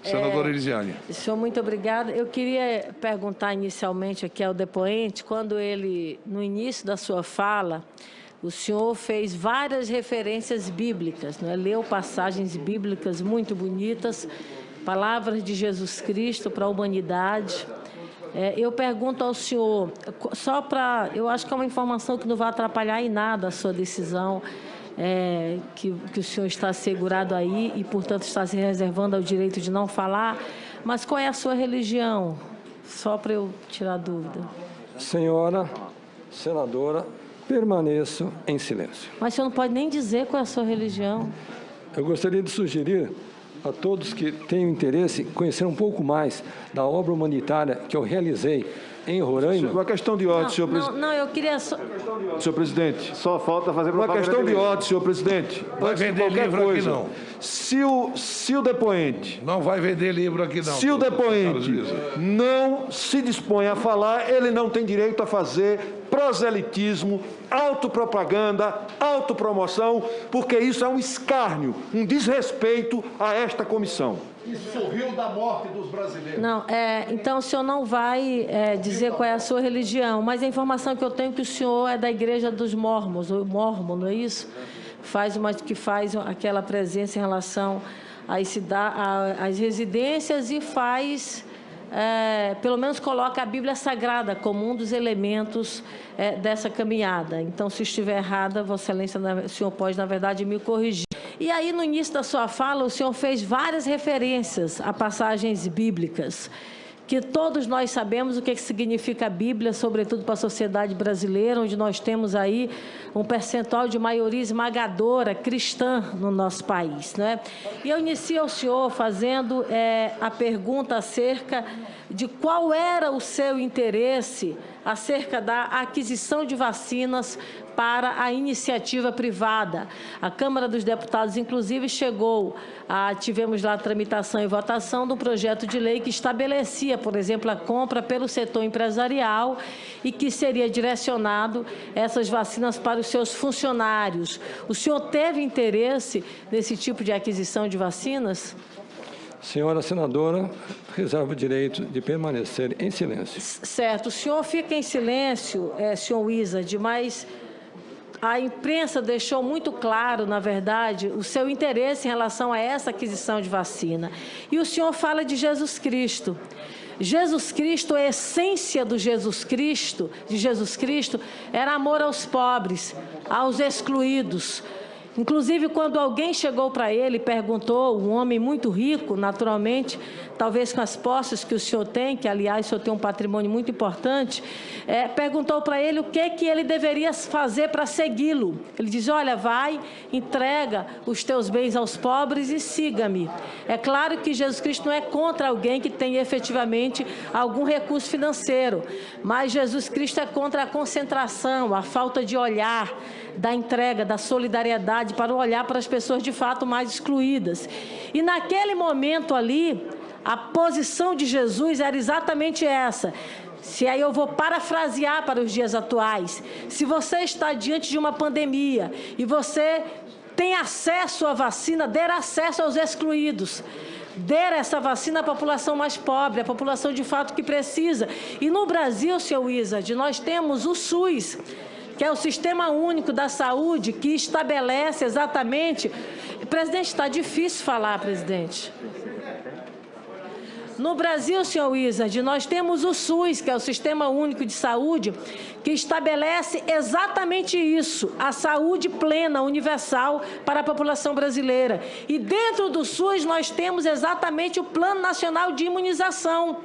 Senadora Elisiane. Senhor, muito obrigada. Eu queria perguntar inicialmente aqui ao depoente, quando ele, no início da sua fala, o senhor fez várias referências bíblicas, né? Leu passagens bíblicas muito bonitas, palavras de Jesus Cristo para a humanidade. Eu pergunto ao senhor, só para... Eu acho que é uma informação que não vai atrapalhar em nada a sua decisão, que o senhor está assegurado aí e, portanto, está se reservando ao direito de não falar, mas qual é a sua religião? Só para eu tirar dúvida. Senhora senadora, permaneço em silêncio. Mas o senhor não pode nem dizer qual é a sua religião. Eu gostaria de sugerir a todos que tenham interesse em conhecer um pouco mais da obra humanitária que eu realizei em Roraima. Uma questão de ordem, senhor presidente. Não, eu queria... Senhor presidente. Só falta fazer Uma questão de ordem, senhor presidente. Vai vender livro aqui, não. Se o depoente... Não vai vender livro aqui, não. Se o depoente não se dispõe a falar, ele não tem direito a fazer proselitismo, autopropaganda, autopromoção, porque isso é um escárnio, um desrespeito a esta comissão. E sorriu da morte dos brasileiros. Não, então o senhor não vai dizer qual é a sua religião, mas a informação que eu tenho é que o senhor é da igreja dos mormons, o mormon, não é isso? Que faz aquela presença em relação às residências e faz... pelo menos coloca a Bíblia Sagrada como um dos elementos dessa caminhada. Então, se estiver errada, Vossa Excelência, o senhor pode, na verdade, me corrigir. E aí, no início da sua fala, o senhor fez várias referências a passagens bíblicas, que todos nós sabemos o que significa a Bíblia, sobretudo para a sociedade brasileira, onde nós temos aí um percentual de maioria esmagadora cristã no nosso país, né? E eu inicio ao senhor fazendo a pergunta acerca de qual era o seu interesse acerca da aquisição de vacinas para a iniciativa privada. A Câmara dos Deputados, inclusive, tivemos lá a tramitação e votação do projeto de lei que estabelecia, por exemplo, a compra pelo setor empresarial e que seria direcionado essas vacinas para os seus funcionários. O senhor teve interesse nesse tipo de aquisição de vacinas? Senhora senadora, reservo o direito de permanecer em silêncio. Certo. O senhor fica em silêncio, senhor Wizard, mas a imprensa deixou muito claro, na verdade, o seu interesse em relação a essa aquisição de vacina. E o senhor fala de Jesus Cristo. Jesus Cristo, a essência de Jesus Cristo, era amor aos pobres, aos excluídos. Inclusive, quando alguém chegou para ele e perguntou, um homem muito rico, naturalmente, talvez com as posses que o senhor tem, que, aliás, o senhor tem um patrimônio muito importante, perguntou para ele o que ele deveria fazer para segui-lo. Ele diz, olha, vai, entrega os teus bens aos pobres e siga-me. É claro que Jesus Cristo não é contra alguém que tenha efetivamente algum recurso financeiro, mas Jesus Cristo é contra a concentração, a falta de olhar, da entrega, da solidariedade, para olhar para as pessoas de fato mais excluídas. E naquele momento ali, a posição de Jesus era exatamente essa. Se aí eu vou parafrasear para os dias atuais, se você está diante de uma pandemia e você tem acesso à vacina, dê acesso aos excluídos. Dê essa vacina à população mais pobre, à população de fato que precisa. E no Brasil, senhor Wizard, nós temos o SUS, que é o Sistema Único da Saúde, que estabelece exatamente... Presidente, está difícil falar, presidente. No Brasil, senhor Wizard, nós temos o SUS, que é o Sistema Único de Saúde, que estabelece exatamente isso, a saúde plena, universal para a população brasileira. E dentro do SUS nós temos exatamente o Plano Nacional de Imunização.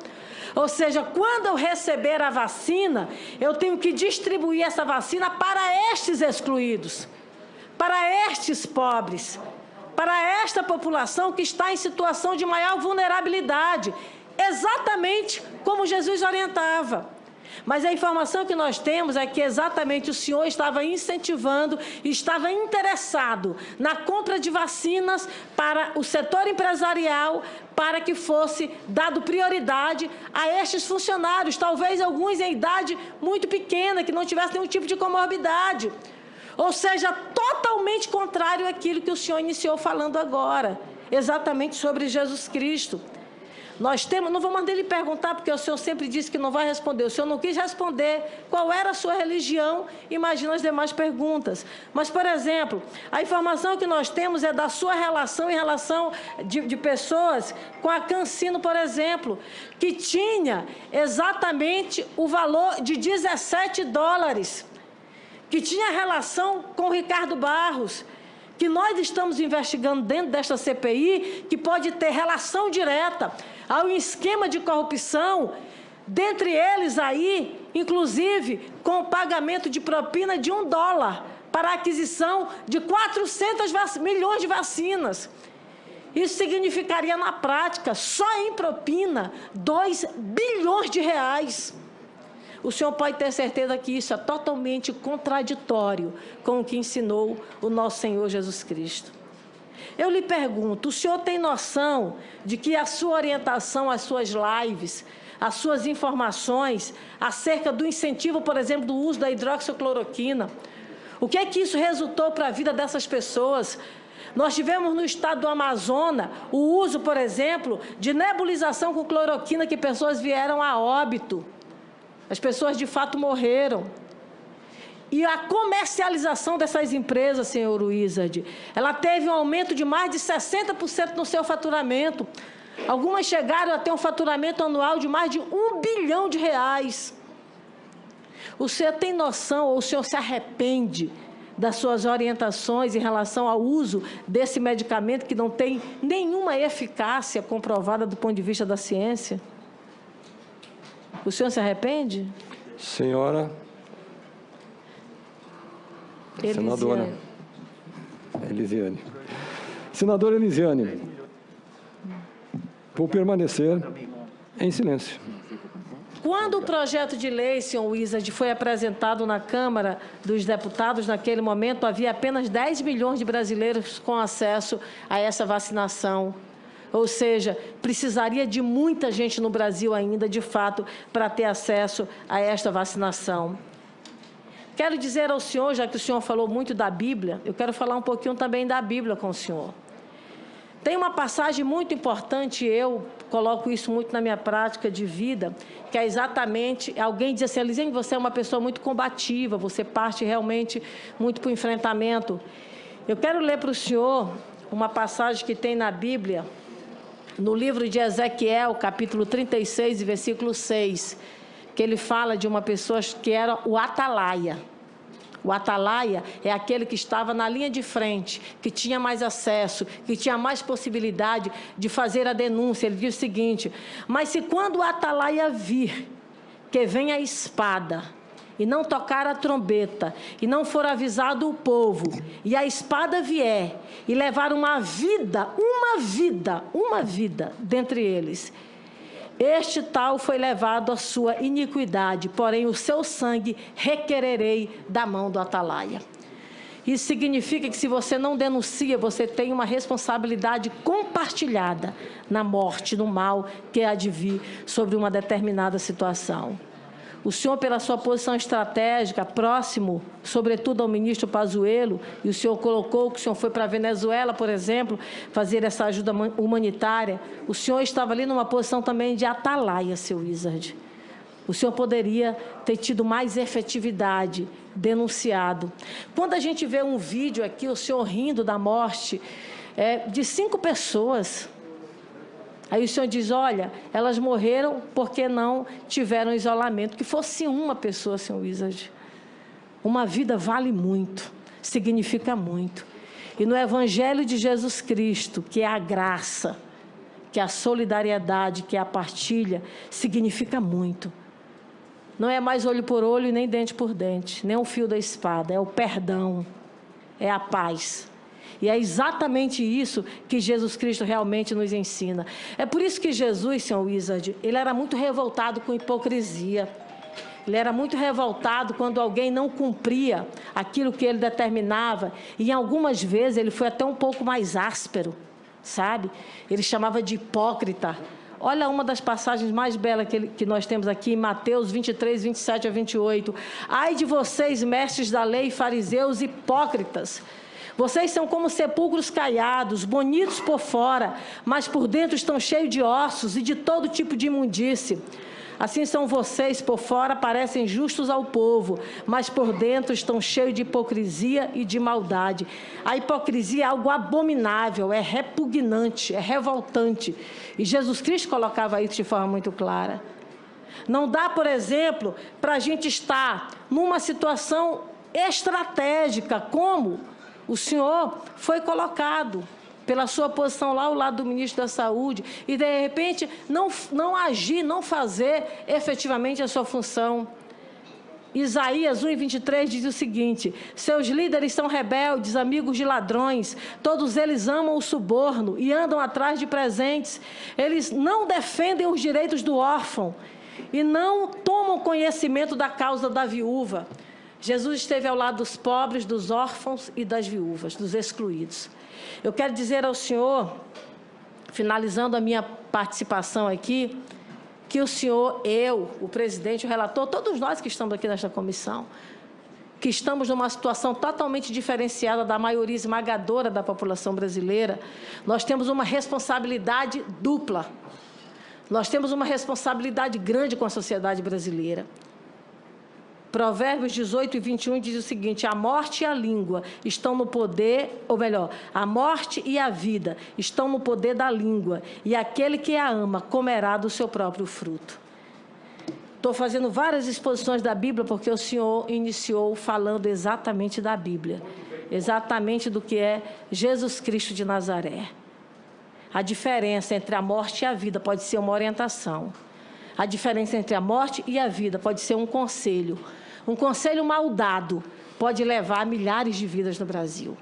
Ou seja, quando eu receber a vacina, eu tenho que distribuir essa vacina para estes excluídos, para estes pobres, para esta população que está em situação de maior vulnerabilidade, exatamente como Jesus orientava. Mas a informação que nós temos é que exatamente o senhor estava incentivando, estava interessado na compra de vacinas para o setor empresarial, para que fosse dado prioridade a estes funcionários, talvez alguns em idade muito pequena, que não tivessem nenhum tipo de comorbidade. Ou seja, totalmente contrário àquilo que o senhor iniciou falando agora, exatamente sobre Jesus Cristo. Nós temos, não vou mandar ele perguntar, porque o senhor sempre disse que não vai responder. O senhor não quis responder qual era a sua religião, imagina as demais perguntas. Mas, por exemplo, a informação que nós temos é da sua relação em relação de pessoas com a Cancino, por exemplo, que tinha exatamente o valor de $17, que tinha relação com o Ricardo Barros, que nós estamos investigando dentro desta CPI, que pode ter relação direta a um esquema de corrupção, dentre eles aí, inclusive, com o pagamento de propina de $1 para a aquisição de 400 milhões de vacinas. Isso significaria, na prática, só em propina, R$2 bilhões. O senhor pode ter certeza que isso é totalmente contraditório com o que ensinou o nosso Senhor Jesus Cristo. Eu lhe pergunto, o senhor tem noção de que a sua orientação, as suas lives, as suas informações acerca do incentivo, por exemplo, do uso da hidroxicloroquina, o que é que isso resultou para a vida dessas pessoas? Nós tivemos no estado do Amazonas o uso, por exemplo, de nebulização com cloroquina, que pessoas vieram a óbito. As pessoas, de fato, morreram. E a comercialização dessas empresas, senhor Wizard, ela teve um aumento de mais de 60% no seu faturamento. Algumas chegaram a ter um faturamento anual de mais de R$1 bilhão. O senhor tem noção, ou o senhor se arrepende das suas orientações em relação ao uso desse medicamento que não tem nenhuma eficácia comprovada do ponto de vista da ciência? O senhor se arrepende? Senhora senadora Elisiane. Senadora Elisiane, vou permanecer em silêncio. Quando o projeto de lei, senhor Wizard, foi apresentado na Câmara dos Deputados, naquele momento havia apenas 10 milhões de brasileiros com acesso a essa vacinação. Ou seja, precisaria de muita gente no Brasil ainda, de fato, para ter acesso a esta vacinação. Quero dizer ao senhor, já que o senhor falou muito da Bíblia, eu quero falar um pouquinho também da Bíblia com o senhor. Tem uma passagem muito importante, eu coloco isso muito na minha prática de vida, que é exatamente, alguém diz assim, Elisiane, você é uma pessoa muito combativa, você parte realmente muito para o enfrentamento. Eu quero ler para o senhor uma passagem que tem na Bíblia, no livro de Ezequiel, capítulo 36, versículo 6, que ele fala de uma pessoa que era o atalaia. O atalaia é aquele que estava na linha de frente, que tinha mais acesso, que tinha mais possibilidade de fazer a denúncia. Ele diz o seguinte, mas se quando o atalaia vir que vem a espada, e não tocar a trombeta, e não for avisado o povo, e a espada vier, e levar uma vida dentre eles, este tal foi levado à sua iniquidade, porém o seu sangue requererei da mão do atalaia. Isso significa que se você não denuncia, você tem uma responsabilidade compartilhada na morte, no mal que há de vir sobre uma determinada situação. O senhor, pela sua posição estratégica, próximo, sobretudo ao ministro Pazuello, e o senhor colocou que o senhor foi para a Venezuela, por exemplo, fazer essa ajuda humanitária, o senhor estava ali numa posição também de atalaia, seu Wizard. O senhor poderia ter tido mais efetividade, denunciado. Quando a gente vê um vídeo aqui, o senhor rindo da morte de 5 pessoas... Aí o senhor diz, olha, elas morreram porque não tiveram isolamento. Que fosse uma pessoa, senhor Wizard. Uma vida vale muito, significa muito. E no Evangelho de Jesus Cristo, que é a graça, que é a solidariedade, que é a partilha, significa muito. Não é mais olho por olho, nem dente por dente, nem um fio da espada, é o perdão, é a paz. E é exatamente isso que Jesus Cristo realmente nos ensina. É por isso que Jesus, senhor Wizard, ele era muito revoltado com hipocrisia. Ele era muito revoltado quando alguém não cumpria aquilo que ele determinava. E algumas vezes ele foi até um pouco mais áspero, sabe? Ele chamava de hipócrita. Olha uma das passagens mais belas que nós temos aqui em Mateus 23, 27 a 28. Ai de vocês, mestres da lei, fariseus hipócritas! Vocês são como sepulcros caiados, bonitos por fora, mas por dentro estão cheios de ossos e de todo tipo de imundície. Assim são vocês, por fora parecem justos ao povo, mas por dentro estão cheios de hipocrisia e de maldade. A hipocrisia é algo abominável, é repugnante, é revoltante. E Jesus Cristo colocava isso de forma muito clara. Não dá, por exemplo, para a gente estar numa situação estratégica, como o senhor foi colocado pela sua posição lá ao lado do ministro da Saúde, e de repente não agir, não fazer efetivamente a sua função. Isaías 1:23 diz o seguinte: seus líderes são rebeldes, amigos de ladrões, todos eles amam o suborno e andam atrás de presentes. Eles não defendem os direitos do órfão e não tomam conhecimento da causa da viúva. Jesus esteve ao lado dos pobres, dos órfãos e das viúvas, dos excluídos. Eu quero dizer ao senhor, finalizando a minha participação aqui, que o senhor, eu, o presidente, o relator, todos nós que estamos aqui nesta comissão, que estamos numa situação totalmente diferenciada da maioria esmagadora da população brasileira, nós temos uma responsabilidade dupla. Nós temos uma responsabilidade grande com a sociedade brasileira. Provérbios 18:21 diz o seguinte: a morte e a língua estão no poder, ou melhor, a morte e a vida estão no poder da língua, e aquele que a ama comerá do seu próprio fruto. Estou fazendo várias exposições da Bíblia porque o senhor iniciou falando exatamente da Bíblia, exatamente do que é Jesus Cristo de Nazaré. A diferença entre a morte e a vida pode ser uma orientação. A diferença entre a morte e a vida pode ser um conselho. Um conselho mal dado pode levar a milhares de vidas no Brasil.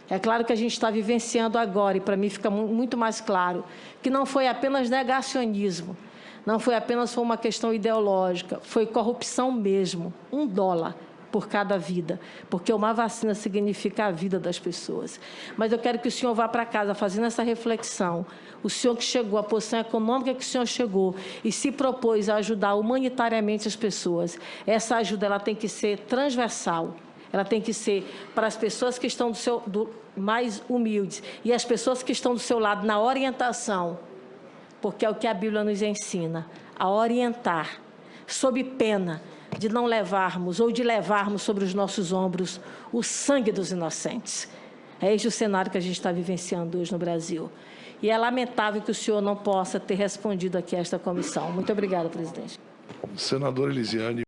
É claro que a gente está vivenciando agora, e para mim fica muito mais claro, que não foi apenas negacionismo, não foi apenas uma questão ideológica, foi corrupção mesmo, $1 por cada vida, porque uma vacina significa a vida das pessoas. Mas eu quero que o senhor vá para casa fazendo essa reflexão. O senhor que chegou, a posição econômica que o senhor chegou e se propôs a ajudar humanitariamente as pessoas, essa ajuda ela tem que ser transversal, ela tem que ser para as pessoas que estão mais humildes e as pessoas que estão do seu lado na orientação, porque é o que a Bíblia nos ensina, a orientar, sob pena de não levarmos ou de levarmos sobre os nossos ombros o sangue dos inocentes. É este o cenário que a gente está vivenciando hoje no Brasil. E é lamentável que o senhor não possa ter respondido aqui a esta comissão. Muito obrigada, presidente. Senador Elisiane.